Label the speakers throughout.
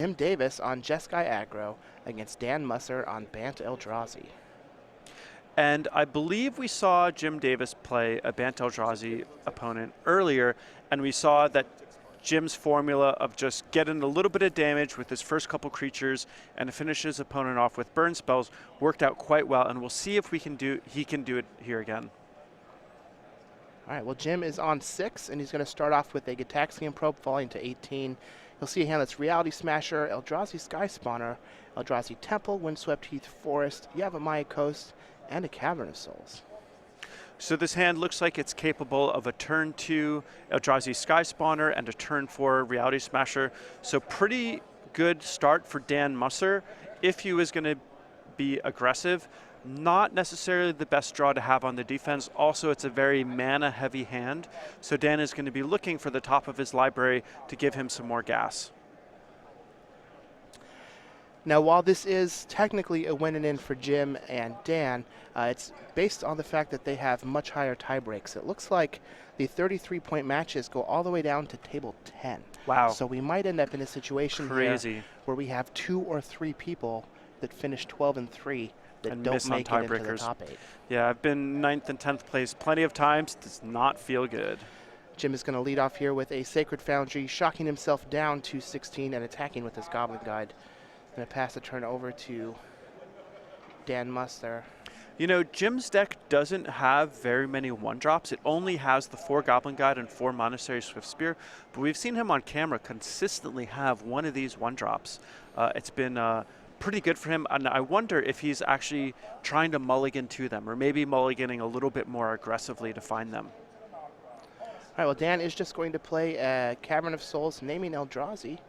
Speaker 1: Jim Davis on Jeskai Aggro against Dan Musser on Bant Eldrazi.
Speaker 2: And I believe we saw Jim Davis play a Bant Eldrazi opponent earlier, and we saw that Jim's formula of just getting a little bit of damage with his first couple creatures and finish his opponent off with burn spells worked out quite well, and we'll see if he can do it here again.
Speaker 1: All right, well, Jim is on 6, and he's going to start off with a Gitaxian Probe falling to 18. You'll see a hand that's Reality Smasher, Eldrazi Sky Spawner, Eldrazi Temple, Windswept Heath Forest, Yavimaya Coast, and a Cavern of Souls.
Speaker 2: So this hand looks like it's capable of a turn 2 Eldrazi Sky Spawner and a turn 4 Reality Smasher. So pretty good start for Dan Musser if he was going to be aggressive. Not necessarily the best draw to have on the defense. Also, it's a very mana-heavy hand, so Dan is going to be looking for the top of his library to give him some more gas.
Speaker 1: Now, while this is technically a win and in for Jim and Dan, it's based on the fact that they have much higher tie breaks. It looks like the 33-point matches go all the way down to table 10.
Speaker 2: Wow.
Speaker 1: So we might end up in a situation
Speaker 2: Crazy.
Speaker 1: where we have 2 or 3 people that finish 12-3 that
Speaker 2: and
Speaker 1: don't make it into the
Speaker 2: tiebreakers.
Speaker 1: top 8.
Speaker 2: Yeah, I've been 9th and 10th place plenty of times. Does not feel good.
Speaker 1: Jim is going to lead off here with a Sacred Foundry, shocking himself down to 16 and attacking with his Goblin Guide. Going to pass the turn over to Dan Musser.
Speaker 2: You know, Jim's deck doesn't have very many 1-drops. It only has the 4 Goblin Guide and 4 Monastery Swiftspear, but we've seen him on camera consistently have one of these 1-drops. It's been pretty good for him, and I wonder if he's actually trying to mulligan to them, or maybe mulliganing a little bit more aggressively to find them.
Speaker 1: All right, well, Dan is just going to play a Cavern of Souls, naming Eldrazi,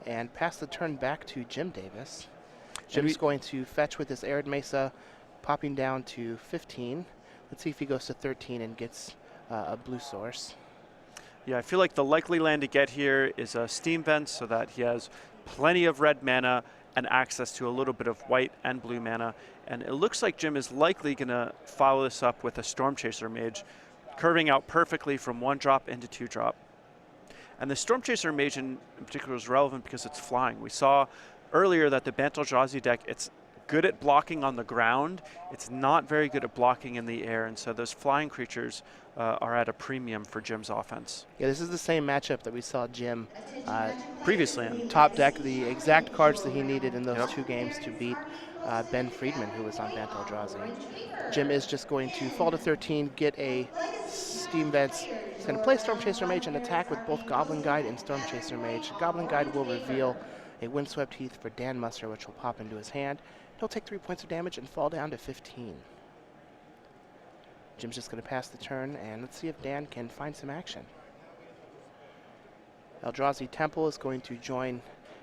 Speaker 1: and pass the turn back to Jim Davis. Jim's going to fetch with his Arid Mesa, popping down to 15. Let's see if he goes to 13 and gets a blue source.
Speaker 2: Yeah, I feel like the likely land to get here is a Steam Vent so that he has plenty of red mana and access to a little bit of white and blue mana. And it looks like Jim is likely going to follow this up with a Storm Chaser Mage, curving out perfectly from 1-drop into 2-drop. And the Storm Chaser Mage in particular is relevant because it's flying. We saw earlier that the Bant Eldrazi deck, it's good at blocking on the ground. It's not very good at blocking in the air, and so those flying creatures are at a premium for Jim's offense.
Speaker 1: Yeah, this is the same matchup that we saw Jim
Speaker 2: previously in.
Speaker 1: Top deck, the exact cards that he needed in those 2 games to beat Ben Friedman, who was on Bant Eldrazi. Jim is just going to fall to 13, get a Steam Vents. He's going to play Storm Chaser Mage and attack with both Goblin Guide and Storm Chaser Mage. Goblin Guide will reveal a Windswept Heath for Dan Musser, which will pop into his hand. He'll take 3 points of damage and fall down to 15. Jim's just going to pass the turn, and let's see if Dan can find some action. Eldrazi Temple is going to join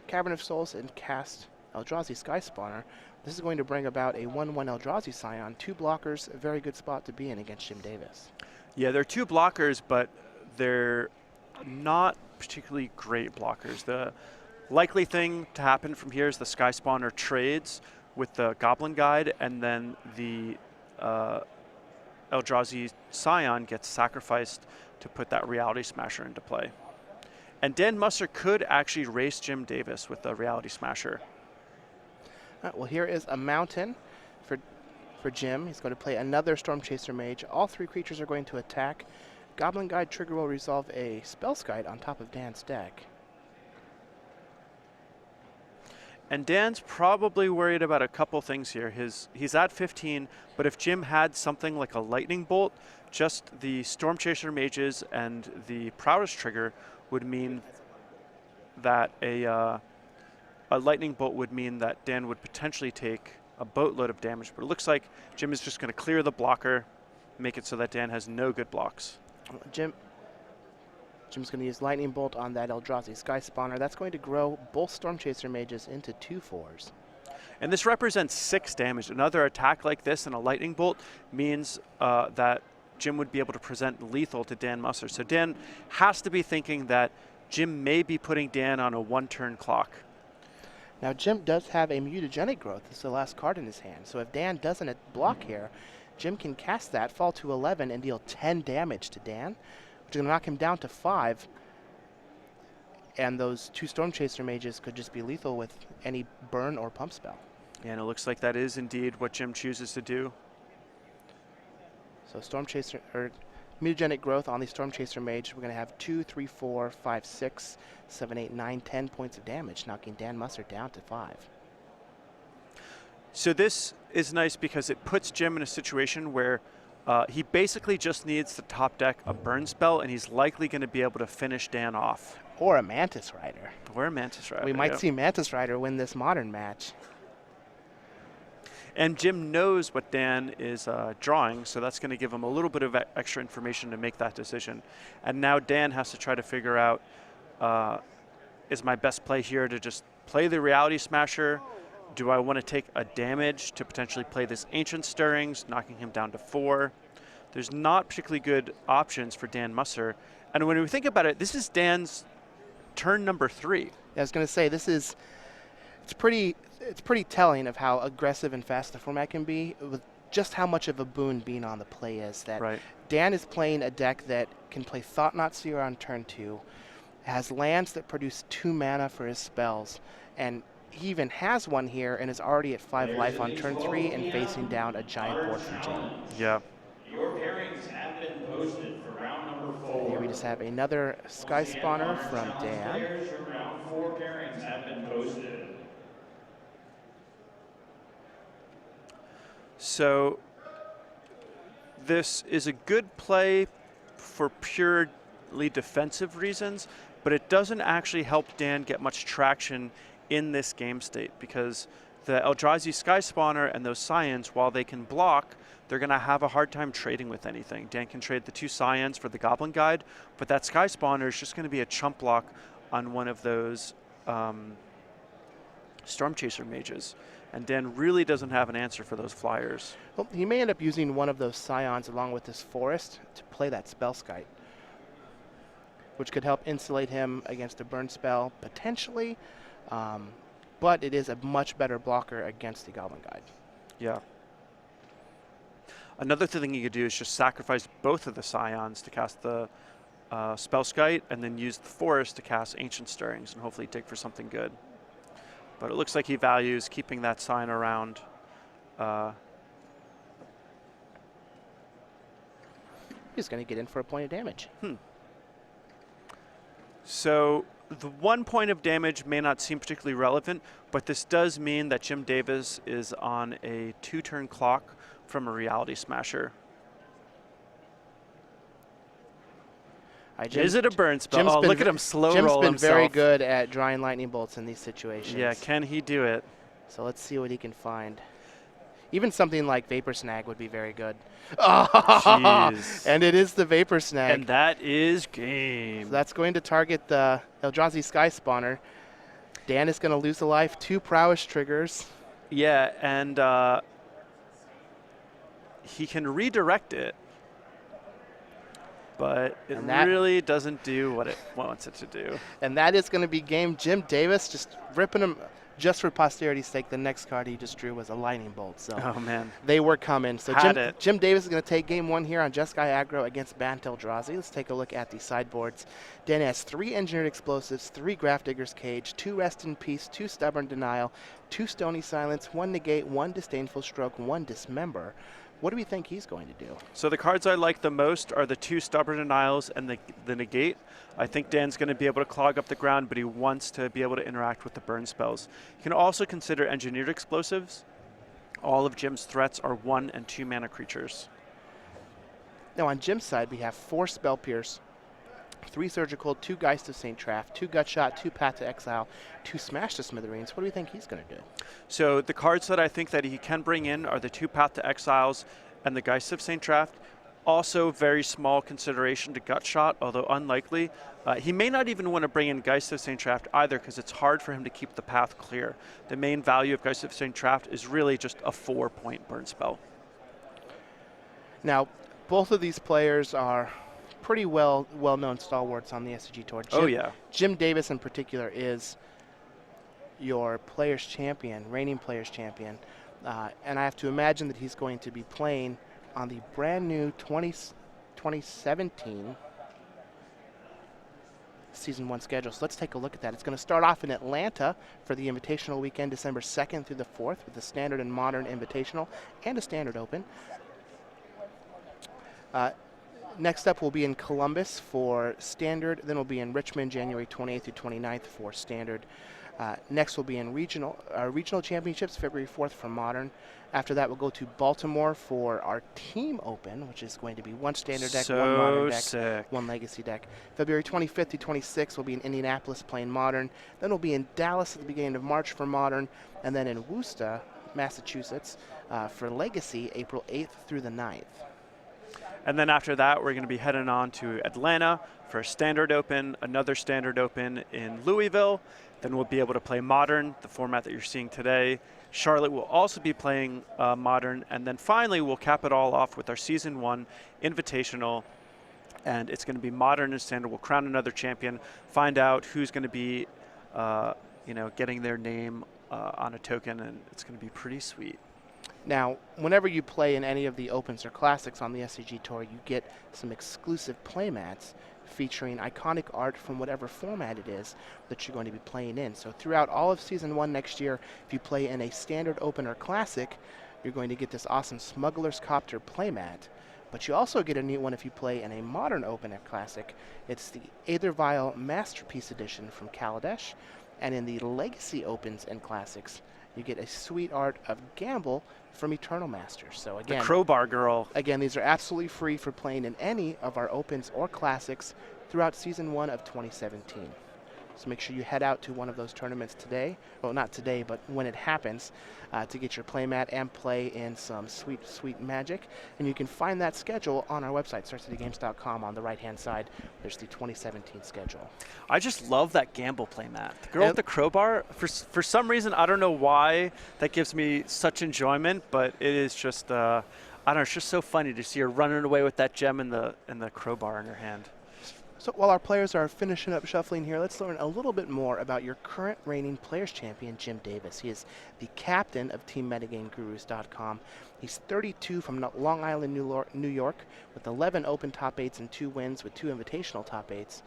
Speaker 1: Cavern of Souls and cast Eldrazi Sky Spawner. This is going to bring about a 1/1 Eldrazi Scion. 2 blockers, a very good spot to be in against Jim Davis.
Speaker 2: Yeah, they're 2 blockers, but they're not particularly great blockers. The likely thing to happen from here is the Sky Spawner trades with the Goblin Guide, and then the Eldrazi Scion gets sacrificed to put that Reality Smasher into play. And Dan Musser could actually race Jim Davis with the Reality Smasher.
Speaker 1: Well, here is a Mountain for Jim. He's going to play another Storm Chaser Mage. All 3 creatures are going to attack. Goblin Guide trigger will resolve a Spellskite on top of Dan's deck.
Speaker 2: And Dan's probably worried about a couple things here. He's at 15, but if Jim had something like a Lightning Bolt, just the Storm Chaser Mages and the Prowess trigger would mean that a Lightning Bolt would mean that Dan would potentially take a boatload of damage. But it looks like Jim is just going to clear the blocker, make it so that Dan has no good blocks. Jim's
Speaker 1: going to use Lightning Bolt on that Eldrazi Sky Spawner. That's going to grow both Storm Chaser Mages into 2/4s.
Speaker 2: And this represents 6 damage. Another attack like this and a Lightning Bolt means that Jim would be able to present lethal to Dan Musser. So Dan has to be thinking that Jim may be putting Dan on a 1-turn clock.
Speaker 1: Now, Jim does have a Mutagenic Growth. This is the last card in his hand. So if Dan doesn't block here, Jim can cast that, fall to 11, and deal 10 damage to Dan, which is going to knock him down to 5. And those 2 Storm Chaser mages could just be lethal with any burn or pump spell.
Speaker 2: And it looks like that is indeed what Jim chooses to do.
Speaker 1: So Storm Chaser, or mutagenic growth on the Storm Chaser mage, we're going to have 2, 3, 4, 5, 6, 7, 8, 9, 10 points of damage, knocking Dan Musser down to 5.
Speaker 2: So this is nice because it puts Jim in a situation where he basically just needs to top deck a burn spell, and he's likely going to be able to finish Dan off.
Speaker 1: Or a Mantis Rider.
Speaker 2: Or a Mantis Rider.
Speaker 1: We might see Mantis Rider win this modern match.
Speaker 2: And Jim knows what Dan is drawing, so that's going to give him a little bit of extra information to make that decision. And now Dan has to try to figure out, is my best play here to just play the Reality Smasher? Do I want to take a damage to potentially play this Ancient Stirrings, knocking him down to 4? There's not particularly good options for Dan Musser. And when we think about it, this is Dan's turn number 3.
Speaker 1: I was going to say, it's pretty telling of how aggressive and fast the format can be, with just how much of a boon being on the play is. That
Speaker 2: right.
Speaker 1: Dan is playing a deck that can play Thought Knot Seer on turn 2, has lands that produce 2 mana for his spells, and he even has one here and is already at 5 life on turn 3 and facing down a giant board from Jim.
Speaker 2: Yeah.
Speaker 3: Your pairings have been posted for round number 4.
Speaker 1: Here we just have another Sky Spawner from Dan.
Speaker 3: Players, your round 4 pairings have been posted.
Speaker 2: So this is a good play for purely defensive reasons, but it doesn't actually help Dan get much traction in this game state, because the Eldrazi Sky Spawner and those Scions, while they can block, they're going to have a hard time trading with anything. Dan can trade the 2 Scions for the Goblin Guide, but that Sky Spawner is just going to be a chump block on one of those Storm Chaser mages. And Dan really doesn't have an answer for those flyers.
Speaker 1: Well, he may end up using one of those Scions along with this Forest to play that Spellskite, which could help insulate him against a burn spell, potentially. But it is a much better blocker against the Goblin Guide.
Speaker 2: Yeah. Another thing you could do is just sacrifice both of the Scions to cast the Spellskite, and then use the Forest to cast Ancient Stirrings and hopefully dig for something good. But it looks like he values keeping that Scion around.
Speaker 1: He's going to get in for a point of damage.
Speaker 2: So the 1 point of damage may not seem particularly relevant, but this does mean that Jim Davis is on a 2-turn clock from a Reality Smasher. Is it a burn spell? Oh, look at him slow roll himself.
Speaker 1: Jim's been very good at drawing lightning bolts in these situations.
Speaker 2: Yeah, can he do it?
Speaker 1: So let's see what he can find. Even something like Vapor Snag would be very good.
Speaker 2: Jeez.
Speaker 1: And it is the Vapor Snag.
Speaker 2: And that is game.
Speaker 1: So that's going to target the Eldrazi Sky Spawner. Dan is going to lose a life, 2 prowess triggers.
Speaker 2: Yeah, and he can redirect it, but it really doesn't do what it wants it to do.
Speaker 1: And that is going to be game. Jim Davis just ripping him. Just for posterity's sake, the next card he just drew was a lightning bolt. So
Speaker 2: oh man,
Speaker 1: they were coming. So Jim Davis is going to take game 1 here on Jeskai Aggro against Bantel Eldrazi. Let's take a look at the sideboards. Dan has 3 Engineered Explosives, 3 Grafdigger's Cage, 2 Rest in Peace, 2 Stubborn Denial, 2 Stony Silence, 1 Negate, 1 Disdainful Stroke, 1 Dismember. What do we think he's going to do?
Speaker 2: So the cards I like the most are the 2 Stubborn Denials and the Negate. I think Dan's going to be able to clog up the ground, but he wants to be able to interact with the burn spells. You can also consider Engineered Explosives. All of Jim's threats are 1 and 2 mana creatures.
Speaker 1: Now on Jim's side, we have 4 Spell Pierce, 3 Surgical, 2 Geist of St. Traff, 2 Gutshot, 2 Path to Exile, 2 Smash to Smithereens. What do we think he's going to do?
Speaker 2: So the cards that I think that he can bring in are the 2 Path to Exiles and the Geist of St. Traff. Also very small consideration to Gutshot, although unlikely. He may not even want to bring in Geist of St. Traff either, because it's hard for him to keep the path clear. The main value of Geist of St. Traff is really just a 4-point burn spell.
Speaker 1: Now, both of these players are pretty well-known stalwarts on the SCG Tour. Jim Davis in particular is your players champion, reigning players champion. And I have to imagine that he's going to be playing on the brand new 2017 Season 1 schedule. So let's take a look at that. It's going to start off in Atlanta for the Invitational weekend, December 2nd through the 4th, with the Standard and Modern Invitational and a Standard Open. Next up, we'll be in Columbus for Standard. Then we'll be in Richmond, January 28th through 29th for Standard. Next, we'll be in Regional Championships, February 4th for Modern. After that, we'll go to Baltimore for our Team Open, which is going to be one Standard deck, one Modern deck, one Legacy deck. February 25th through 26th, we'll be in Indianapolis playing Modern. Then we'll be in Dallas at the beginning of March for Modern. And then in Worcester, Massachusetts for Legacy, April 8th through the 9th.
Speaker 2: And then after that, we're going to be heading on to Atlanta for a Standard Open, another Standard Open in Louisville. Then we'll be able to play Modern, the format that you're seeing today. Charlotte will also be playing Modern. And then finally, we'll cap it all off with our Season 1 Invitational. And it's going to be Modern and Standard. We'll crown another champion, find out who's going to be getting their name on a token, and it's going to be pretty sweet.
Speaker 1: Now, whenever you play in any of the Opens or Classics on the SCG Tour, you get some exclusive playmats featuring iconic art from whatever format it is that you're going to be playing in. So throughout all of Season 1 next year, if you play in a Standard, Open, or Classic, you're going to get this awesome Smuggler's Copter playmat. But you also get a neat one if you play in a Modern Open or Classic. It's the Aethervial Masterpiece Edition from Kaladesh. And in the Legacy Opens and Classics, you get a sweet art of Gamble from Eternal Masters. So again,
Speaker 2: the Crowbar Girl.
Speaker 1: Again, these are absolutely free for playing in any of our Opens or Classics throughout Season 1 of 2017. So make sure you head out to one of those tournaments today. Well, not today, but when it happens, to get your playmat and play in some sweet, sweet Magic. And you can find that schedule on our website, StarCityGames.com. On the right-hand side, there's the 2017 schedule.
Speaker 2: I just love that Gamble playmat. The girl with the crowbar, for some reason, I don't know why, that gives me such enjoyment, but it is just, I don't know, it's just so funny to see her running away with that gem and the crowbar in her hand.
Speaker 1: So while our players are finishing up shuffling here, let's learn a little bit more about your current reigning Players Champion, Jim Davis. He is the captain of TeamMetaGameGurus.com. He's 32 from Long Island, New York, with 11 Open top 8s and 2 wins with 2 Invitational top 8s.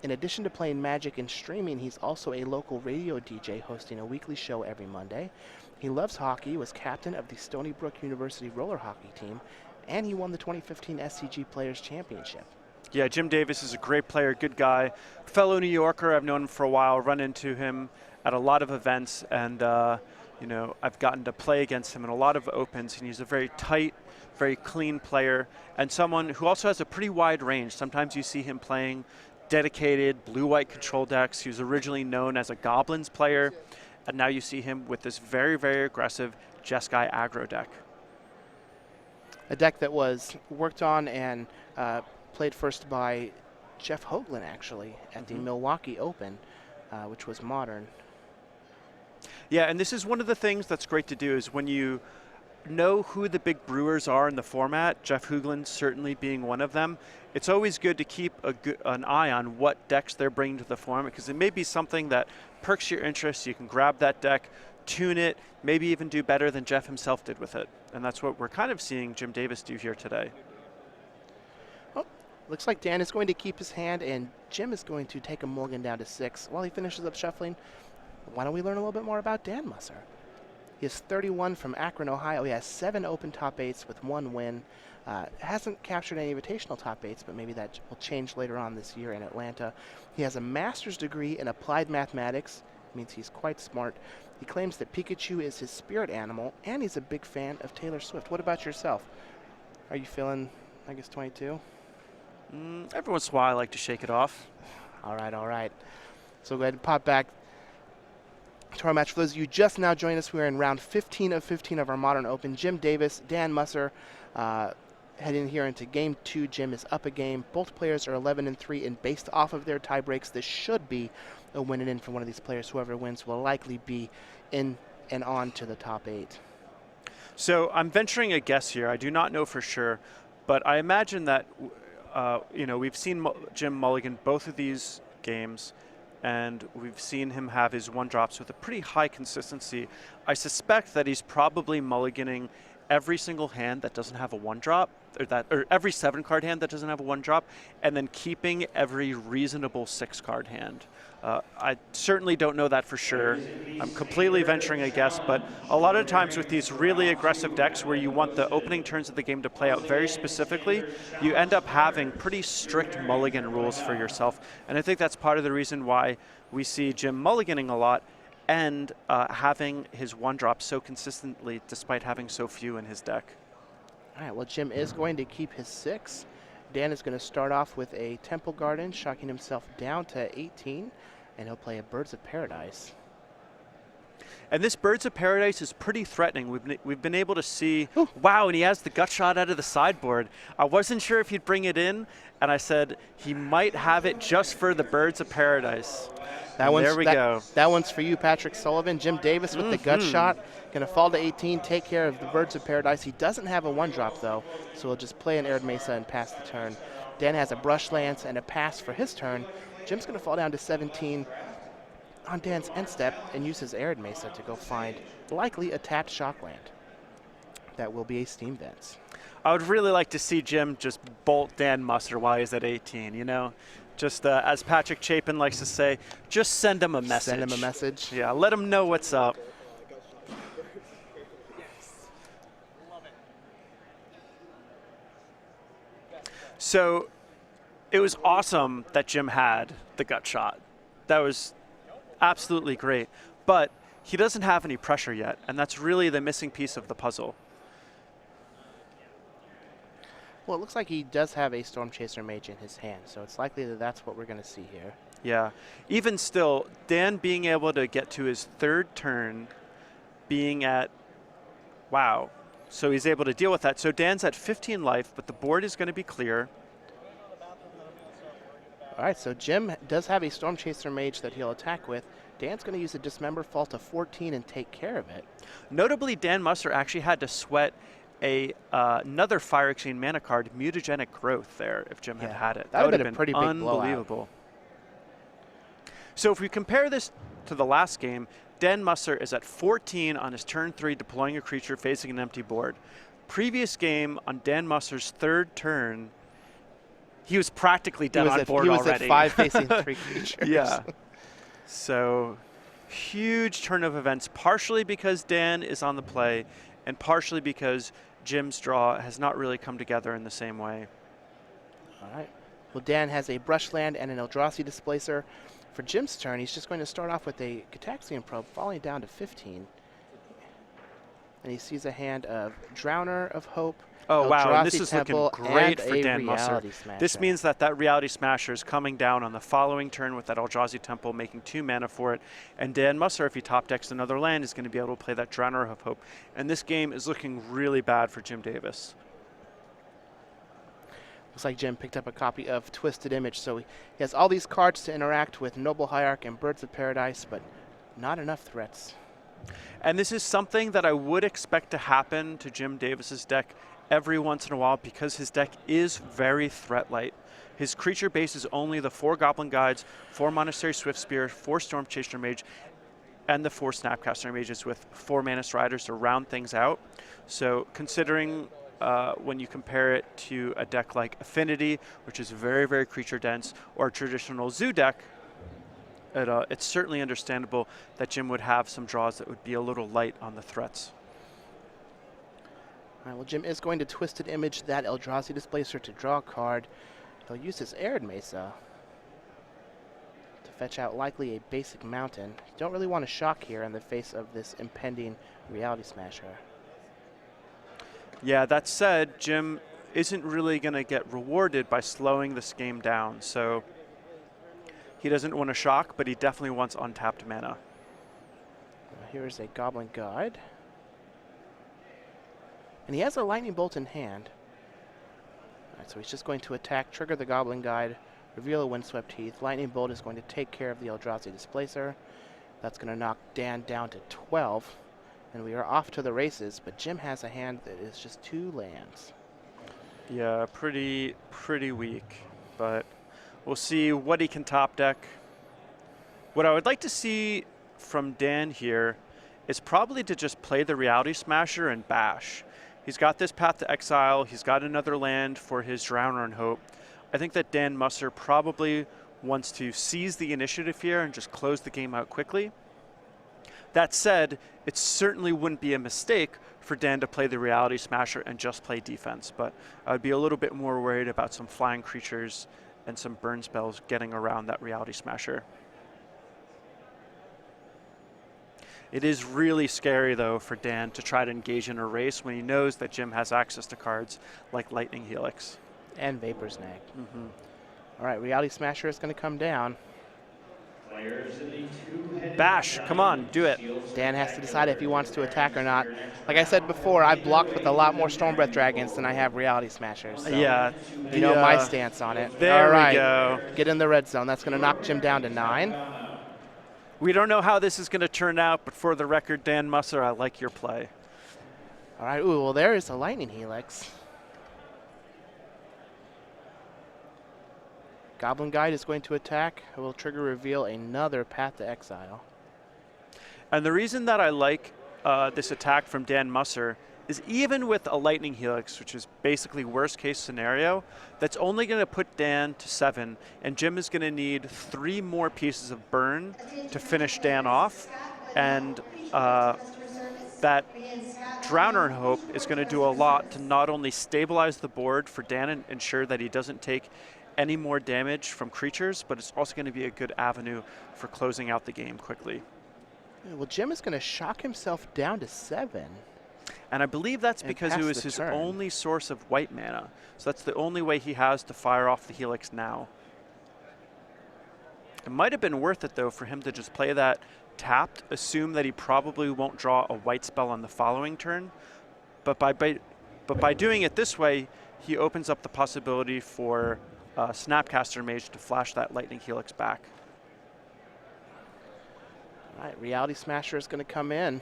Speaker 1: In addition to playing Magic and streaming, he's also a local radio DJ hosting a weekly show every Monday. He loves hockey, was captain of the Stony Brook University roller hockey team, and he won the 2015 SCG Players Championship.
Speaker 2: Yeah, Jim Davis is a great player, good guy, fellow New Yorker. I've known him for a while, run into him at a lot of events, and I've gotten to play against him in a lot of Opens, and he's a very tight, very clean player, and someone who also has a pretty wide range. Sometimes you see him playing dedicated blue-white control decks. He was originally known as a Goblins player, and now you see him with this very, very aggressive Jeskai aggro deck.
Speaker 1: A deck that was worked on and played first by Jeff Hoagland, actually, at the Milwaukee Open, which was Modern.
Speaker 2: Yeah, and this is one of the things that's great to do is when you know who the big brewers are in the format, Jeff Hoagland certainly being one of them, it's always good to keep an eye on what decks they're bringing to the format, because it may be something that perks your interest. You can grab that deck, tune it, maybe even do better than Jeff himself did with it. And that's what we're kind of seeing Jim Davis do here today.
Speaker 1: Looks like Dan is going to keep his hand, and Jim is going to take a mulligan down to 6. While he finishes up shuffling, why don't we learn a little bit more about Dan Musser? He is 31 from Akron, Ohio. He has 7 Open top 8s with 1 win. Hasn't captured any Invitational top 8s, but maybe that will change later on this year in Atlanta. He has a master's degree in applied mathematics. Means he's quite smart. He claims that Pikachu is his spirit animal, and he's a big fan of Taylor Swift. What about yourself? Are you feeling, 22?
Speaker 2: Every once in a while, I like to shake it off.
Speaker 1: All right. So go ahead and pop back to our match. For those of you just now joining us, we are in round 15 of 15 of our Modern Open. Jim Davis, Dan Musser, heading here into game 2. Jim is up a game. Both players are 11-3, and based off of their tie breaks, this should be a win and in for one of these players. Whoever wins will likely be in and on to the top 8.
Speaker 2: So I'm venturing a guess here. I do not know for sure, but I imagine that we've seen Jim mulligan both of these games, and we've seen him have his 1-drops with a pretty high consistency. I suspect that he's probably mulliganing every single hand that doesn't have a 1-drop, or every 7-card hand that doesn't have a 1-drop, and then keeping every reasonable 6-card hand. I certainly don't know that for sure. I'm completely venturing a guess, but a lot of times with these really aggressive decks where you want the opening turns of the game to play out very specifically, you end up having pretty strict mulligan rules for yourself. And I think that's part of the reason why we see Jim mulliganing a lot and having his 1-drop so consistently despite having so few in his deck.
Speaker 1: All right, well, Jim is going to keep his 6. Dan is going to start off with a Temple Garden, shocking himself down to 18, and he'll play a Birds of Paradise.
Speaker 2: And this Birds of Paradise is pretty threatening. We've been able to see, wow, and he has the gut shot out of the sideboard. I wasn't sure if he'd bring it in, and I said he might have it just for the Birds of Paradise. There we go.
Speaker 1: That one's for you, Patrick Sullivan. Jim Davis with the gut shot. Going to fall to 18, take care of the Birds of Paradise. He doesn't have a 1-drop, though, so he'll just play an Arid Mesa and pass the turn. Dan has a Brush Lance and a pass for his turn. Jim's going to fall down to 17 on Dan's end step and use his Arid Mesa to go find likely a tapped Shockland. That will be a Steam Vents.
Speaker 2: I would really like to see Jim just bolt Dan Musser while he's at 18, you know? Just as Patrick Chapin likes to say, just send him a message.
Speaker 1: Send him a message.
Speaker 2: Yeah, let him know what's up. So it was awesome that Jim had the gut shot. That was absolutely great. But he doesn't have any pressure yet, and that's really the missing piece of the puzzle.
Speaker 1: Well, it looks like he does have a Storm Chaser Mage in his hand, so it's likely that that's what we're going to see here.
Speaker 2: Yeah. Even still, Dan being able to get to his 3rd turn, being at, wow. So he's able to deal with that. So Dan's at 15 life, but the board is going to be clear.
Speaker 1: All right, so Jim does have a Storm Chaser Mage that he'll attack with. Dan's going to use a Dismember, fall to 14, and take care of it.
Speaker 2: Notably, Dan Musser actually had to sweat another Fire Exchange mana card, Mutagenic Growth, there if Jim had it.
Speaker 1: That would have been a pretty big
Speaker 2: unbelievable. So if we compare this to the last game, Dan Musser is at 14 on his turn 3, deploying a creature facing an empty board. Previous game on Dan Musser's 3rd turn, he was practically dead on board already.
Speaker 1: He was at 5 facing 3 creatures.
Speaker 2: Yeah. So huge turn of events, partially because Dan is on the play and partially because Jim's draw has not really come together in the same way.
Speaker 1: All right. Well, Dan has a Brushland and an Eldrazi Displacer. For Jim's turn, he's just going to start off with a Cataxian Probe, falling down to 15. And he sees a hand of Drowner of Hope.
Speaker 2: Oh,
Speaker 1: Eldrazi
Speaker 2: wow, and this is
Speaker 1: Temple,
Speaker 2: looking great for
Speaker 1: and
Speaker 2: Dan
Speaker 1: a
Speaker 2: Musser.
Speaker 1: Reality Smasher.
Speaker 2: This means that Reality Smasher is coming down on the following turn with that Eldrazi Temple, making 2 mana for it. And Dan Musser, if he top decks another land, is going to be able to play that Drowner of Hope. And this game is looking really bad for Jim Davis.
Speaker 1: Looks like Jim picked up a copy of Twisted Image, so he has all these cards to interact with Noble Hierarch and Birds of Paradise, but not enough threats.
Speaker 2: And this is something that I would expect to happen to Jim Davis's deck every once in a while because his deck is very threat light. His creature base is only the 4 Goblin Guides, 4 Monastery Swiftspirit, 4 Storm Chaser Mage, and the 4 Snapcaster Mages with 4 Mana Striders to round things out. So considering when you compare it to a deck like Affinity, which is very, very creature dense, or a traditional Zoo deck, it's certainly understandable that Jim would have some draws that would be a little light on the threats.
Speaker 1: All right, well, Jim is going to Twisted Image that Eldrazi Displacer to draw a card. He'll use his Arid Mesa to fetch out likely a basic mountain. You don't really want to shock here in the face of this impending Reality Smasher.
Speaker 2: Yeah, that said, Jim isn't really going to get rewarded by slowing this game down. So he doesn't want to shock, but he definitely wants untapped mana.
Speaker 1: Here's a Goblin Guide. And he has a Lightning Bolt in hand. All right, so he's just going to attack, trigger the Goblin Guide, reveal a Windswept Heath. Lightning Bolt is going to take care of the Eldrazi Displacer. That's going to knock Dan down to 12. And we are off to the races, but Jim has a hand that is just 2 lands.
Speaker 2: Yeah, pretty weak, but we'll see what he can top deck. What I would like to see from Dan here is probably to just play the Reality Smasher and bash. He's got this path to exile. He's got another land for his Drowner in Hope. I think that Dan Musser probably wants to seize the initiative here and just close the game out quickly. That said, it certainly wouldn't be a mistake for Dan to play the Reality Smasher and just play defense, but I would be a little bit more worried about some flying creatures and some burn spells getting around that Reality Smasher. It is really scary, though, for Dan to try to engage in a race when he knows that Jim has access to cards like Lightning Helix.
Speaker 1: And Vapor's Nag. All right, Reality Smasher is going to come down.
Speaker 2: Bash, come on, do it.
Speaker 1: Dan has to decide if he wants to attack or not. Like I said before, I've blocked with a lot more Stormbreath Dragons than I have Reality Smashers. So
Speaker 2: Yeah.
Speaker 1: you know my stance on it.
Speaker 2: There
Speaker 1: All right,
Speaker 2: we go.
Speaker 1: get in the red zone. That's going to knock Jim down to 9.
Speaker 2: We don't know how this is going to turn out, but for the record, Dan Musser, I like your play.
Speaker 1: All right, ooh, well, there is a Lightning Helix. Goblin Guide is going to attack. It will trigger reveal another Path to Exile.
Speaker 2: And the reason that I like this attack from Dan Musser is even with a Lightning Helix, which is basically worst case scenario, that's only going to put Dan to 7, and Jim is going to need 3 more pieces of burn to finish Dan off, and that Drowner in Hope is going to do a lot to not only stabilize the board for Dan and ensure that he doesn't take any more damage from creatures, but it's also going to be a good avenue for closing out the game quickly.
Speaker 1: Well, Jim is going to shock himself down to 7.
Speaker 2: And I believe that's because it was his only source of white mana. So that's the only way he has to fire off the Helix now. It might have been worth it, though, for him to just play that tapped, assume that he probably won't draw a white spell on the following turn. But by doing it this way, he opens up the possibility for Snapcaster Mage to flash that Lightning Helix back.
Speaker 1: All right, Reality Smasher is going to come in.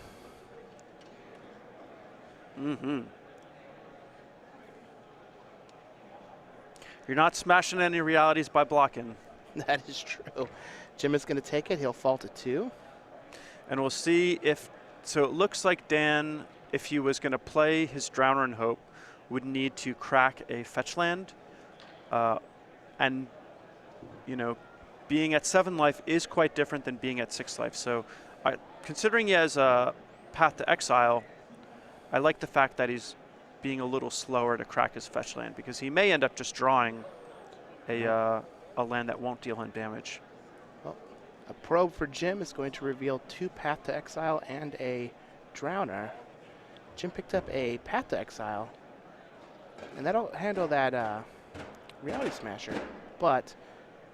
Speaker 2: You're not smashing any realities by blocking.
Speaker 1: That is true. Jim is going to take it. He'll fall to 2.
Speaker 2: And we'll see if, so it looks like Dan, if he was going to play his Drowner in Hope, would need to crack a fetch land. And, you know, being at 7 life is quite different than being at 6 life. So considering he has a Path to Exile, I like the fact that he's being a little slower to crack his fetch land, because he may end up just drawing a land that won't deal him damage.
Speaker 1: Well, a probe for Jim is going to reveal 2 Path to Exile and a Drowner. Jim picked up a Path to Exile, and that'll handle that Reality Smasher, but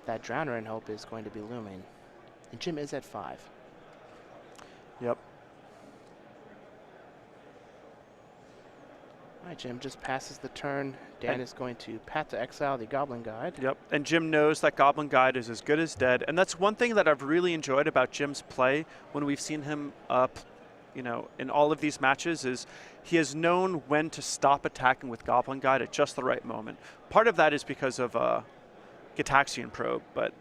Speaker 1: that Drowner in Hope is going to be looming. And Jim is at 5.
Speaker 2: Yep.
Speaker 1: All right, Jim just passes the turn. Dan is going to Path to Exile the Goblin Guide.
Speaker 2: Yep, and Jim knows that Goblin Guide is as good as dead, and that's one thing that I've really enjoyed about Jim's play when we've seen him you know, in all of these matches, is he has known when to stop attacking with Goblin Guide at just the right moment. Part of that is because of Gitaxian Probe, but...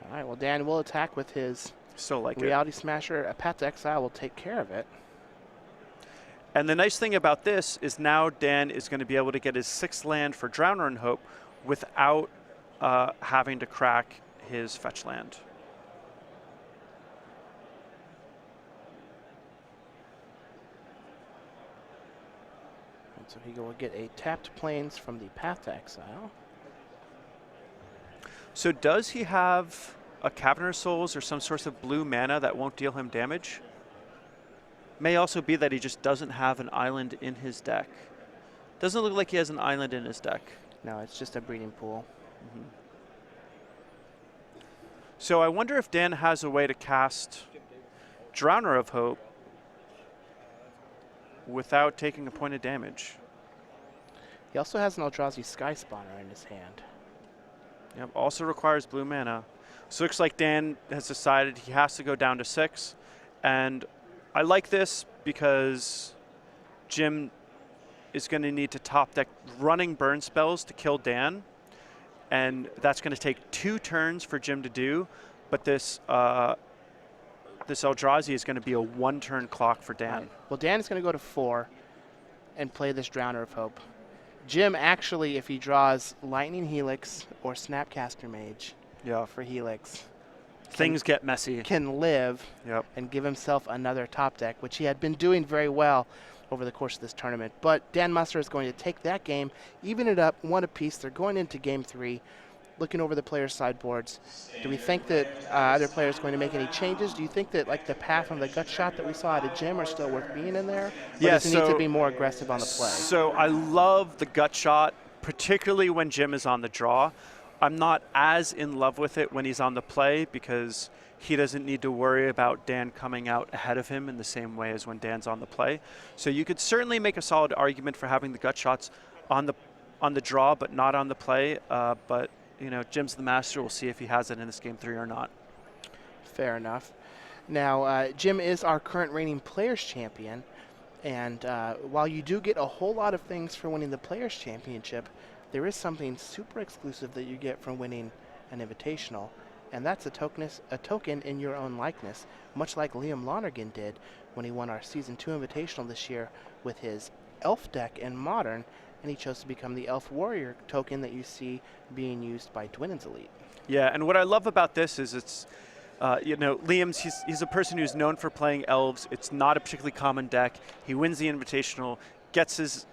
Speaker 1: All right, well, Dan will attack with his Reality Smasher. A Path to Exile will take care of it.
Speaker 2: And the nice thing about this is now Dan is going to be able to get his 6th land for Drowner in Hope without having to crack his fetch land.
Speaker 1: And so he will get a tapped Plains from the Path to Exile.
Speaker 2: So does he have a Caverner's Souls or some source of blue mana that won't deal him damage? May also be that he just doesn't have an island in his deck. Doesn't look like he has an island in his deck.
Speaker 1: No, it's just a breeding pool.
Speaker 2: So I wonder if Dan has a way to cast Drowner of Hope without taking a point of damage.
Speaker 1: He also has an Eldrazi Sky Spawner in his hand.
Speaker 2: Yep, also requires blue mana. So it looks like Dan has decided he has to go down to 6. And I like this because Jim is going to need to top deck running burn spells to kill Dan. And that's going to take 2 turns for Jim to do. But this this Eldrazi is going to be a 1-turn clock for Dan.
Speaker 1: Right. Well, Dan is going to go to 4. and play this Drowner of Hope. Jim actually, if he draws Lightning Helix or Snapcaster Mage
Speaker 2: Yeah.
Speaker 1: for Helix,
Speaker 2: Things get messy.
Speaker 1: can live
Speaker 2: Yep.
Speaker 1: and give himself another top deck, which he had been doing very well over the course of this tournament. But Dan Musser is going to take that game, even it up, one apiece. They're going into game 3, looking over the players' sideboards. Do we think that either player is going to make any changes? Do you think that like the path and the gut shot that we saw at a Jim are still worth being in there? Or
Speaker 2: Yeah,
Speaker 1: does he need to be more aggressive on the play?
Speaker 2: So I love the gut shot, particularly when Jim is on the draw. I'm not as in love with it when he's on the play because he doesn't need to worry about Dan coming out ahead of him in the same way as when Dan's on the play. So you could certainly make a solid argument for having the gut shots on the draw, but not on the play. But you know, Jim's the master. We'll see if he has it in this game 3 or not.
Speaker 1: Fair enough. Now, Jim is our current reigning Players Champion, and while you do get a whole lot of things for winning the Players Championship, there is something super exclusive that you get from winning an Invitational, and that's a token in your own likeness, much like Liam Lonergan did when he won our Season 2 Invitational this year with his Elf deck in Modern, and he chose to become the Elf Warrior token that you see being used by Dwinnen's Elite.
Speaker 2: Yeah, and what I love about this is it's, you know, Liam's, he's a person who's known for playing elves. It's not a particularly common deck. He wins the Invitational, gets his,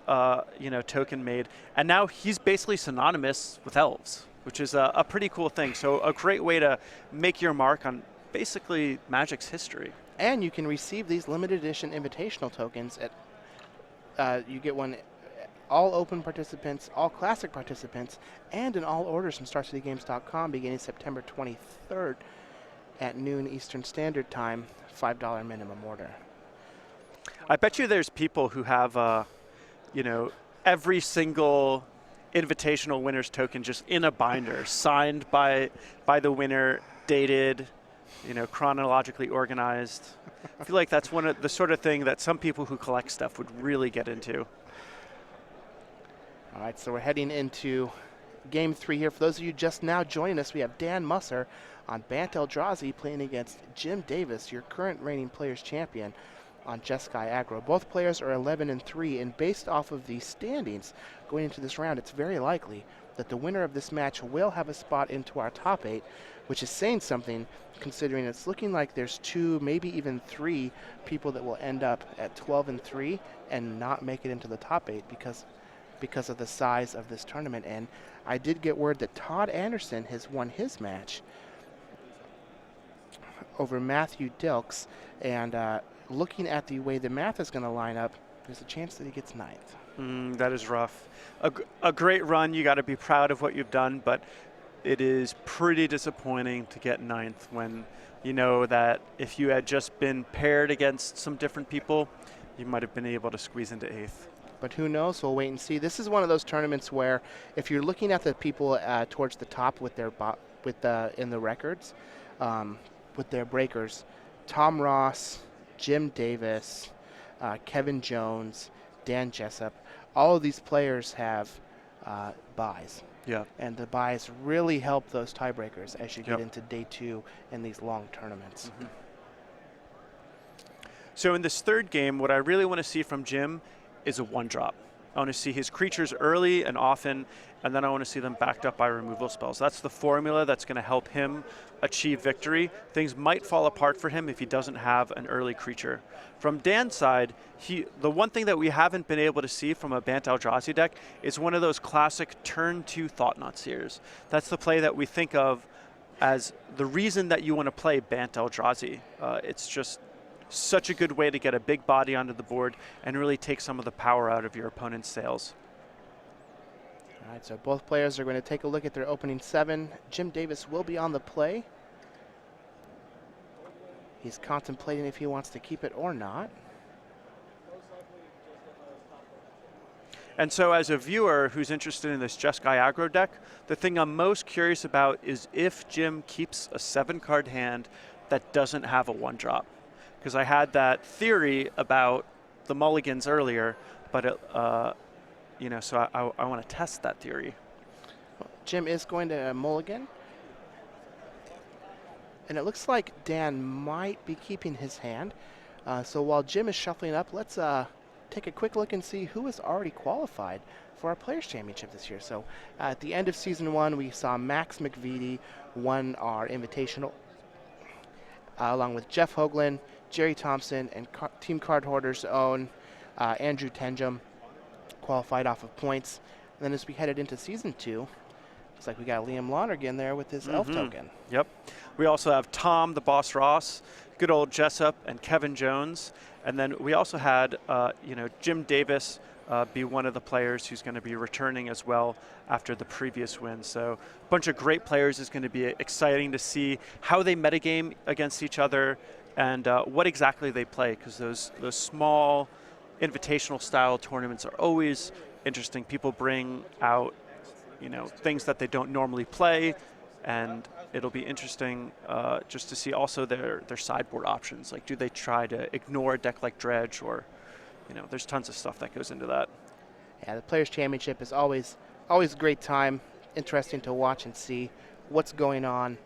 Speaker 2: you know, token made, and now he's basically synonymous with elves, which is a pretty cool thing. So a great way to make your mark on basically Magic's history.
Speaker 1: And you can receive these limited edition Invitational tokens at, you get one all open participants, all classic participants, and in all orders from StarCityGames.com beginning September 23rd at noon Eastern Standard Time, $5 minimum order.
Speaker 2: I bet you there's people who have, you know, every single Invitational winner's token just in a binder, signed by the winner, dated, you know, chronologically organized. I feel like that's one of the sort of thing that some people who collect stuff would really get into.
Speaker 1: All right, so we're heading into game 3 here. For those of you just now joining us, we have Dan Musser on Bant Eldrazi playing against Jim Davis, your current reigning Players Champion, on Jeskai Aggro. Both players are 11-3, and based off of the standings going into this round, it's very likely that the winner of this match will have a spot into our top 8, which is saying something considering it's looking like there's 2, maybe even 3 people that will end up at 12-3 and not make it into the top 8 because of the size of this tournament. And I did get word that Todd Anderson has won his match over Matthew Dilks, and looking at the way the math is going to line up, there's a chance that he gets 9th.
Speaker 2: That is rough. A great run. You got to be proud of what you've done, but it is pretty disappointing to get 9th when you know that if you had just been paired against some different people, you might have been able to squeeze into 8th.
Speaker 1: But who knows? We'll wait and see. This is one of those tournaments where if you're looking at the people towards the top with their in the records, with their breakers, Tom Ross, Jim Davis, Kevin Jones, Dan Jessup, all of these players have buys.
Speaker 2: Yeah.
Speaker 1: And the buys really help those tiebreakers as you get
Speaker 2: Yep.
Speaker 1: into day 2 in these long tournaments.
Speaker 2: Mm-hmm. So in this third game, what I really want to see from Jim is a 1-drop. I want to see his creatures early and often, and then I want to see them backed up by removal spells. That's the formula that's going to help him achieve victory. Things might fall apart for him if he doesn't have an early creature. From Dan's side, the one thing that we haven't been able to see from a Bant Eldrazi deck is one of those classic turn 2 Thought-Knot Seers. That's the play that we think of as the reason that you want to play Bant Eldrazi. It's just such a good way to get a big body onto the board and really take some of the power out of your opponent's sails.
Speaker 1: All right, so both players are going to take a look at their opening 7. Jim Davis will be on the play. He's contemplating if he wants to keep it or not.
Speaker 2: And so as a viewer who's interested in this Jeskai aggro deck, the thing I'm most curious about is if Jim keeps a 7-card hand that doesn't have a 1-drop. Because I had that theory about the mulligans earlier, but it, you know, so I want to test that theory.
Speaker 1: Jim is going to mulligan. And it looks like Dan might be keeping his hand. So while Jim is shuffling up, let's take a quick look and see who is already qualified for our Players' Championship this year. So at the end of Season 1, we saw Max McVitie won our Invitational, along with Jeff Hoagland, Jerry Thompson, and Team Card Hoarder's own Andrew Tenjum qualified off of points. And then as we headed into Season 2, looks like we got Liam Lonergan there with his elf token.
Speaker 2: Yep. We also have Tom, the Boss Ross, good old Jessup, and Kevin Jones. And then we also had, Jim Davis be one of the players who's going to be returning as well after the previous win. So a bunch of great players. Is going to be exciting to see how they metagame against each other and what exactly they play, because those small invitational style tournaments are always interesting. People bring out things that they don't normally play, and it'll be interesting just to see also their sideboard options. Like, do they try to ignore a deck like Dredge, or there's tons of stuff that goes into that.
Speaker 1: Yeah, the Players' Championship is always a great time. Interesting to watch and see what's going on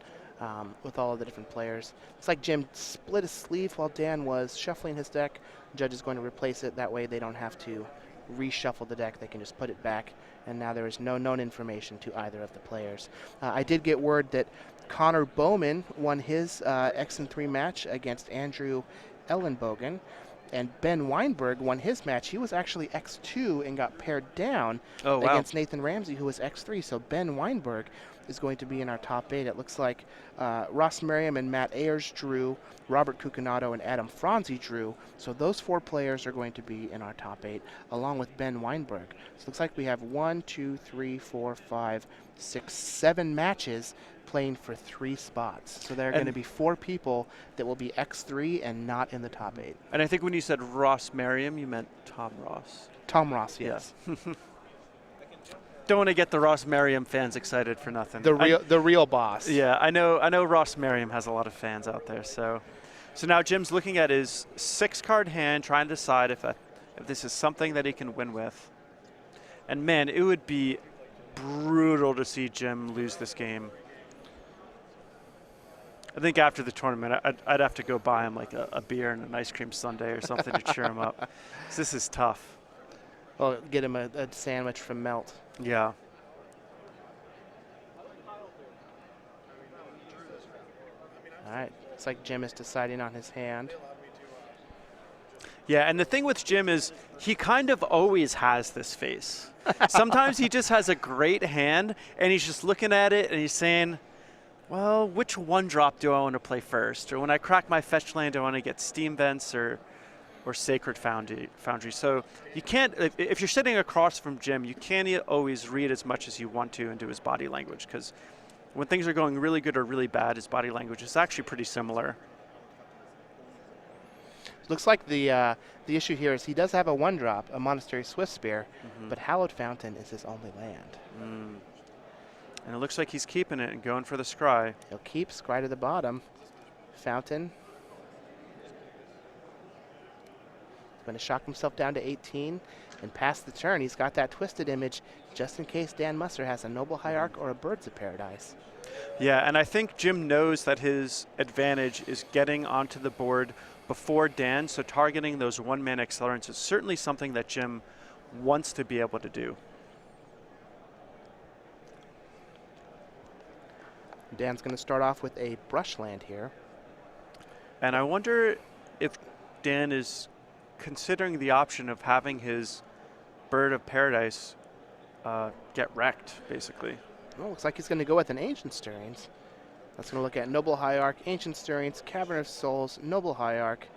Speaker 1: with all of the different players. It's like Jim split his sleeve while Dan was shuffling his deck. Judge is going to replace it. That way they don't have to reshuffle the deck. They can just put it back, and now there is no known information to either of the players. I did get word that Connor Bowman won his X3 match against Andrew Ellenbogen, and Ben Weinberg won his match. He was actually X2 and got paired down against Nathan Ramsey, who was X3. So Ben Weinberg is going to be in our top 8. It looks like Ross Merriam and Matt Ayers drew, Robert Cucinato and Adam Franzi drew. So those 4 players are going to be in our top 8, along with Ben Weinberg. So it looks like we have 1, 2, 3, 4, 5, 6, 7 matches playing for 3 spots. So there are going to be 4 people that will be X3 and not in the top 8.
Speaker 2: And I think when you said Ross Merriam, you meant Tom Ross.
Speaker 1: Tom Ross, yes.
Speaker 2: Yeah. Don't want to get the Ross Merriam fans excited for nothing.
Speaker 1: The real boss.
Speaker 2: Yeah, I know Ross Merriam has a lot of fans out there. So now Jim's looking at his 6-card hand, trying to decide if this is something that he can win with. And man, it would be brutal to see Jim lose this game. I think after the tournament, I'd have to go buy him like a beer and an ice cream sundae or something to cheer him up. This is tough.
Speaker 1: Well, get him a sandwich from Melt.
Speaker 2: Yeah.
Speaker 1: All right. It's like Jim is deciding on his hand.
Speaker 2: Yeah, and the thing with Jim is he kind of always has this face. Sometimes he just has a great hand, and he's just looking at it, and he's saying, well, which 1-drop do I want to play first? Or when I crack my fetch land, do I want to get Steam Vents or Sacred Foundry? So you can't, if you're sitting across from Jim, you can't always read as much as you want to into his body language, because when things are going really good or really bad, his body language is actually pretty similar.
Speaker 1: Looks like the issue here is he does have a 1-drop, a Monastery Swiftspear, but Hallowed Fountain is his only land.
Speaker 2: And it looks like he's keeping it and going for the Scry.
Speaker 1: He'll keep Scry to the bottom. Fountain. He's going to shock himself down to 18 and pass the turn. He's got that Twisted Image just in case Dan Musser has a Noble Hierarch or a Birds of Paradise.
Speaker 2: Yeah, and I think Jim knows that his advantage is getting onto the board before Dan, so targeting those 1-mana accelerants is certainly something that Jim wants to be able to do.
Speaker 1: Dan's going to start off with a Brushland here.
Speaker 2: And I wonder if Dan is considering the option of having his Bird of Paradise get wrecked, basically.
Speaker 1: Well, looks like he's going to go with an Ancient Stirrings. That's going to look at Noble Hierarch, Ancient Stirrings, Cavern of Souls, Noble Hierarch,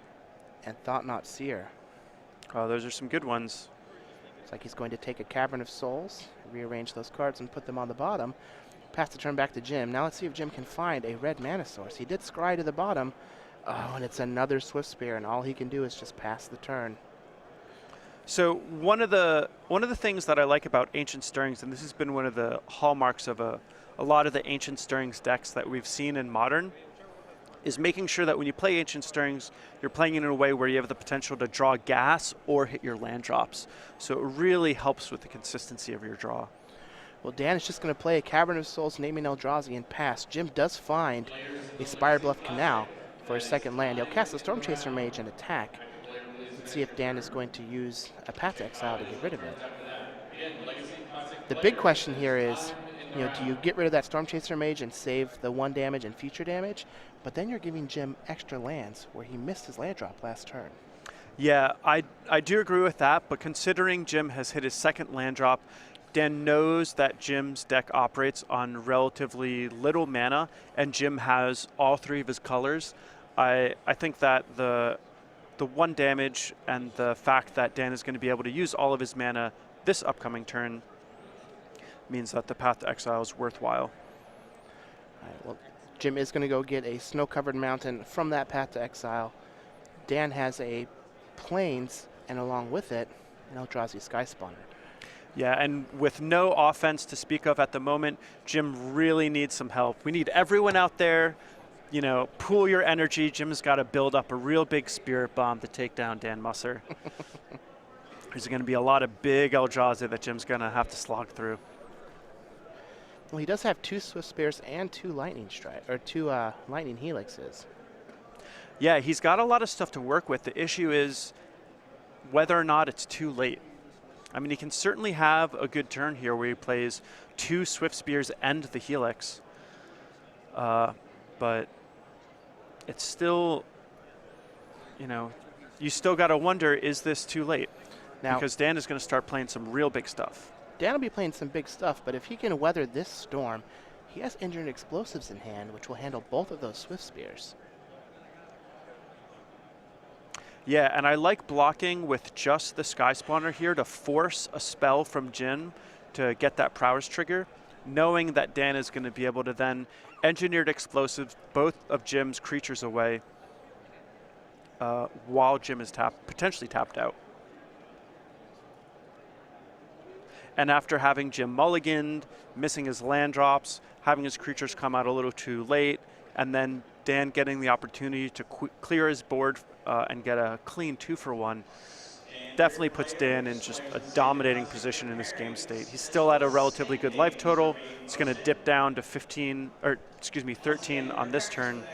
Speaker 1: and Thought Not Seer.
Speaker 2: Oh, those are some good ones.
Speaker 1: Looks like he's going to take a Cavern of Souls, rearrange those cards, and put them on the bottom. Pass the turn back to Jim. Now let's see if Jim can find a red mana source. He did scry to the bottom. Oh, and it's another Swiftspear, and all he can do is just pass the turn.
Speaker 2: So one of the things that I like about Ancient Stirrings, and this has been one of the hallmarks of a lot of the Ancient Stirrings decks that we've seen in Modern, is making sure that when you play Ancient Stirrings, you're playing it in a way where you have the potential to draw gas or hit your land drops. So it really helps with the consistency of your draw.
Speaker 1: Well, Dan is just going to play a Cavern of Souls, naming Eldrazi, and pass. Jim does find a Spire Bluff Canal for his second land. He'll cast a Storm Chaser Mage and attack. Let's see if Dan is going to use a Path to Exile to get rid of it. The big question here is, do you get rid of that Storm Chaser Mage and save the 1 damage and future damage? But then you're giving Jim extra lands where he missed his land drop last turn.
Speaker 2: Yeah, I do agree with that, but considering Jim has hit his 2nd land drop, Dan knows that Jim's deck operates on relatively little mana, and Jim has all 3 of his colors. I think that the 1 damage and the fact that Dan is going to be able to use all of his mana this upcoming turn means that the Path to Exile is worthwhile.
Speaker 1: All right, well, Jim is going to go get a snow-covered mountain from that Path to Exile. Dan has a Plains, and along with it, an Eldrazi Sky Spawner.
Speaker 2: Yeah, and with no offense to speak of at the moment, Jim really needs some help. We need everyone out there, pool your energy. Jim's got to build up a real big Spirit Bomb to take down Dan Musser. There's going to be a lot of big Eldrazi that Jim's going to have to slog through.
Speaker 1: Well, he does have 2 Swift Spears and 2 Lightning Lightning Helixes.
Speaker 2: Yeah, he's got a lot of stuff to work with. The issue is whether or not it's too late. I mean, he can certainly have a good turn here where he plays 2 Swift Spears and the Helix. But it's still, you still got to wonder, is this too late?
Speaker 1: Now,
Speaker 2: because Dan is going to start playing some real big stuff.
Speaker 1: Dan will be playing some big stuff, but if he can weather this storm, he has Engineered Explosives in hand, which will handle both of those Swift Spears.
Speaker 2: Yeah, and I like blocking with just the Sky Spawner here to force a spell from Jim to get that Prowess trigger, knowing that Dan is going to be able to then Engineered Explosives both of Jim's creatures away while Jim is potentially tapped out. And after having Jim mulliganed, missing his land drops, having his creatures come out a little too late, and then Dan getting the opportunity to clear his board and get a clean 2-for-1, definitely puts Dan in just a dominating position in this game state. He's still at a relatively good life total. It's going to dip down to 13 on this turn,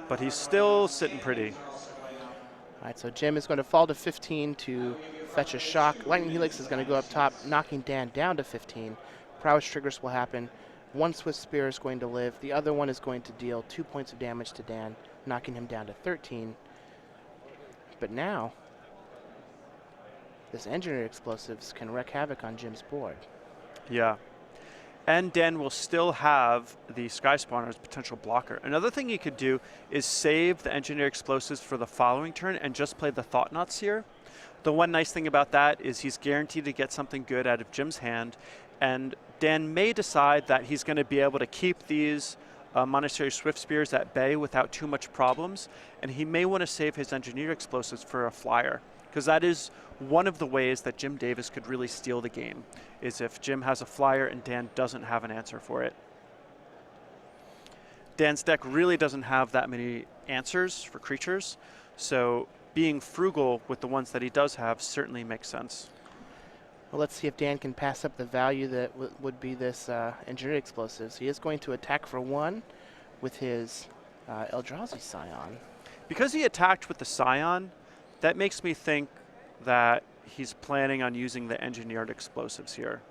Speaker 2: but he's still sitting pretty.
Speaker 1: All right, so Jim is going to fall to 15 to fetch a shock. Lightning Helix is going to go up top, knocking Dan down to 15. Prowess triggers will happen. 1 Swift Spear is going to live. The other one is going to deal 2 points of damage to Dan, knocking him down to 13. But now, this Engineered Explosives can wreak havoc on Jim's board.
Speaker 2: Yeah. And Dan will still have the Sky Spawner as potential blocker. Another thing he could do is save the Engineered Explosives for the following turn and just play the Thought-Knot Seer. The one nice thing about that is he's guaranteed to get something good out of Jim's hand, and Dan may decide that he's going to be able to keep these Monastery Swift Spears at bay without too much problems, and he may want to save his Engineered Explosives for a flyer, because that is one of the ways that Jim Davis could really steal the game, is if Jim has a flyer and Dan doesn't have an answer for it. Dan's deck really doesn't have that many answers for creatures, so being frugal with the ones that he does have certainly makes sense.
Speaker 1: Well, let's see if Dan can pass up the value that would be this Engineered Explosives. He is going to attack for 1 with his Eldrazi Scion.
Speaker 2: Because he attacked with the Scion, that makes me think that he's planning on using the Engineered Explosives here.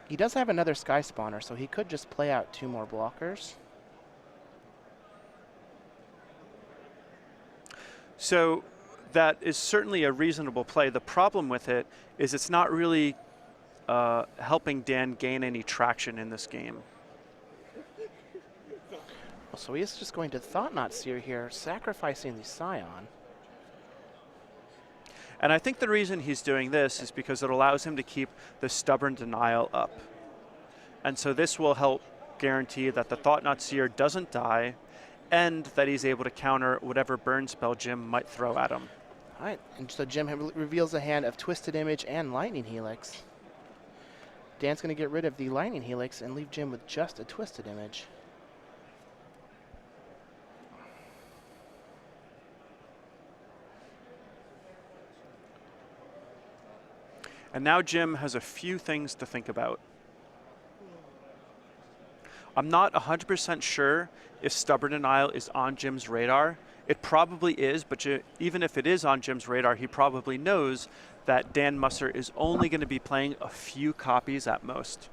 Speaker 1: He does have another Sky Spawner, so he could just play out 2 more blockers.
Speaker 2: So that is certainly a reasonable play. The problem with it is it's not really helping Dan gain any traction in this game.
Speaker 1: Well, so he is just going to Thought-Knot Seer here, sacrificing the Scion.
Speaker 2: And I think the reason he's doing this is because it allows him to keep the Stubborn Denial up. And so this will help guarantee that the Thought-Knot Seer doesn't die, and that he's able to counter whatever burn spell Jim might throw at him.
Speaker 1: All right, and so Jim reveals a hand of Twisted Image and Lightning Helix. Dan's going to get rid of the Lightning Helix and leave Jim with just a Twisted Image.
Speaker 2: And now Jim has a few things to think about. I'm not 100% sure if Stubborn Denial is on Jim's radar, It probably is, but even if it is on Jim's radar, he probably knows that Dan Musser is only going to be playing a few copies at most.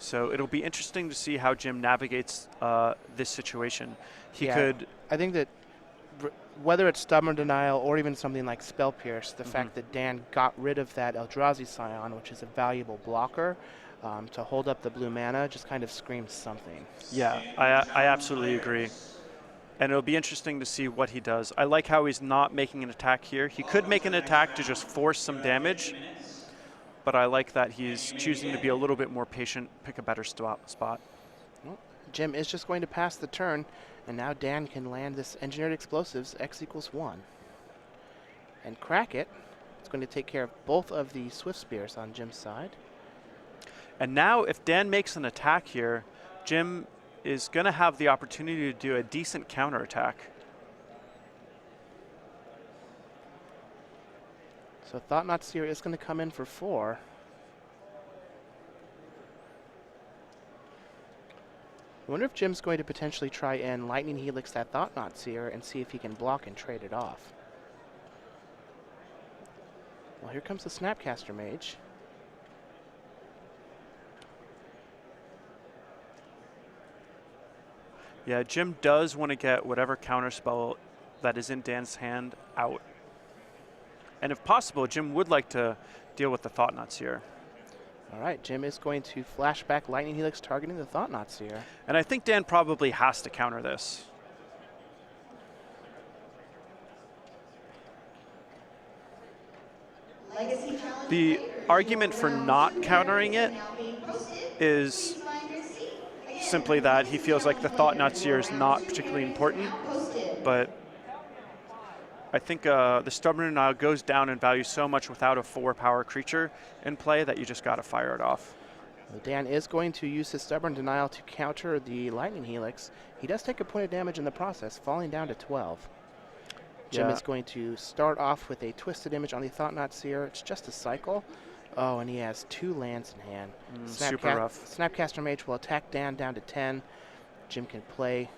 Speaker 2: So it'll be interesting to see how Jim navigates this situation. He could...
Speaker 1: I think that whether it's Stubborn Denial or even something like Spell Pierce, the fact that Dan got rid of that Eldrazi Scion, which is a valuable blocker, to hold up the blue mana, just kind of screams something.
Speaker 2: Yeah, I absolutely agree. And it'll be interesting to see what he does. I like how he's not making an attack here. He could make an attack to just force some damage, but I like that he's choosing to be a little bit more patient, pick a better spot.
Speaker 1: Well, Jim is just going to pass the turn, and now Dan can land this Engineered Explosives X=1. And crack it. It's going to take care of both of the Swift Spears on Jim's side.
Speaker 2: And now if Dan makes an attack here, Jim is going to have the opportunity to do a decent counterattack.
Speaker 1: So Thought-Knot Seer is going to come in for 4. I wonder if Jim's going to potentially try and Lightning Helix that Thought-Knot Seer and see if he can block and trade it off. Well, here comes the Snapcaster Mage.
Speaker 2: Yeah, Jim does want to get whatever counterspell that is in Dan's hand out. And if possible, Jim would like to deal with the Thought-Knot Seer.
Speaker 1: All right, Jim is going to flashback Lightning Helix targeting the Thought-Knot Seer.
Speaker 2: And I think Dan probably has to counter this. The argument for not countering it is simply that he feels like the Thought-Knot Seer is not particularly important, but I think the Stubborn Denial goes down in value so much without a 4-power creature in play that you just got to fire it off.
Speaker 1: Well, Dan is going to use his Stubborn Denial to counter the Lightning Helix. He does take a point of damage in the process, falling down to 12. Jim is going to start off with a Twisted Image on the Thought-Knot Seer. It's just a cycle. Oh, and he has 2 lands in hand.
Speaker 2: Super rough.
Speaker 1: Snapcaster Mage will attack Dan down to 10. Jim can play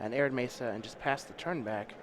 Speaker 1: an Arid Mesa and just pass the turn back.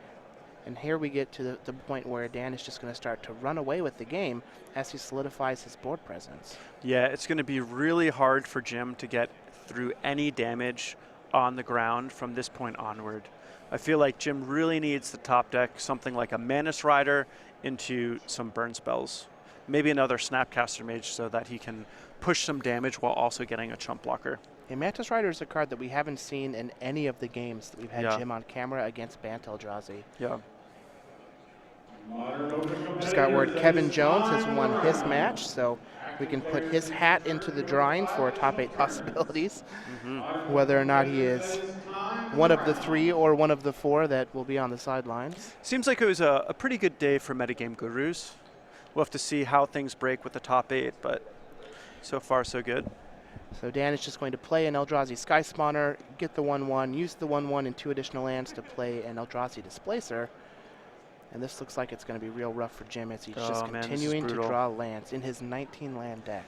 Speaker 1: And here we get to the point where Dan is just going to start to run away with the game as he solidifies his board presence.
Speaker 2: Yeah, it's going to be really hard for Jim to get through any damage on the ground from this point onward. I feel like Jim really needs the top deck, something like a Manus Rider into some burn spells. Maybe another Snapcaster Mage so that he can push some damage while also getting a chump blocker.
Speaker 1: A Mantis Rider is a card that we haven't seen in any of the games that we've had Jim on camera against Bant Eldrazi.
Speaker 2: Yeah.
Speaker 1: Just got word Kevin Jones has won his match, so we can put his hat into the drawing for top 8 possibilities. Whether or not he is one of the 3 or one of the 4 that will be on the sidelines.
Speaker 2: Seems like it was a pretty good day for Metagame Gurus. We'll have to see how things break with the top 8, but so far so good.
Speaker 1: So Dan is just going to play an Eldrazi Sky Spawner, get the 1/1, use the 1/1 and 2 additional lands to play an Eldrazi Displacer. And this looks like it's going to be real rough for Jim as he's just continuing to draw lands in his 19-land deck.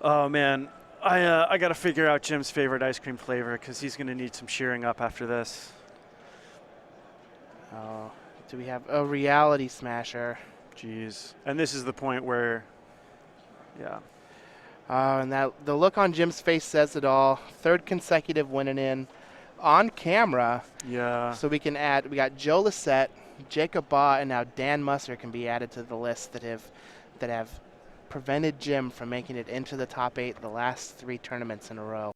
Speaker 2: Oh, man. I got to figure out Jim's favorite ice cream flavor because he's going to need some cheering up after this.
Speaker 1: Oh, do we have a Reality Smasher?
Speaker 2: Jeez. And this is the point where, yeah.
Speaker 1: And the look on Jim's face says it all. 3rd consecutive winning in on camera.
Speaker 2: Yeah.
Speaker 1: So we can add, we got Joe Lissette, Jacob Baugh, and now Dan Musser can be added to the list that have prevented Jim from making it into the top 8 the last 3 tournaments in a row.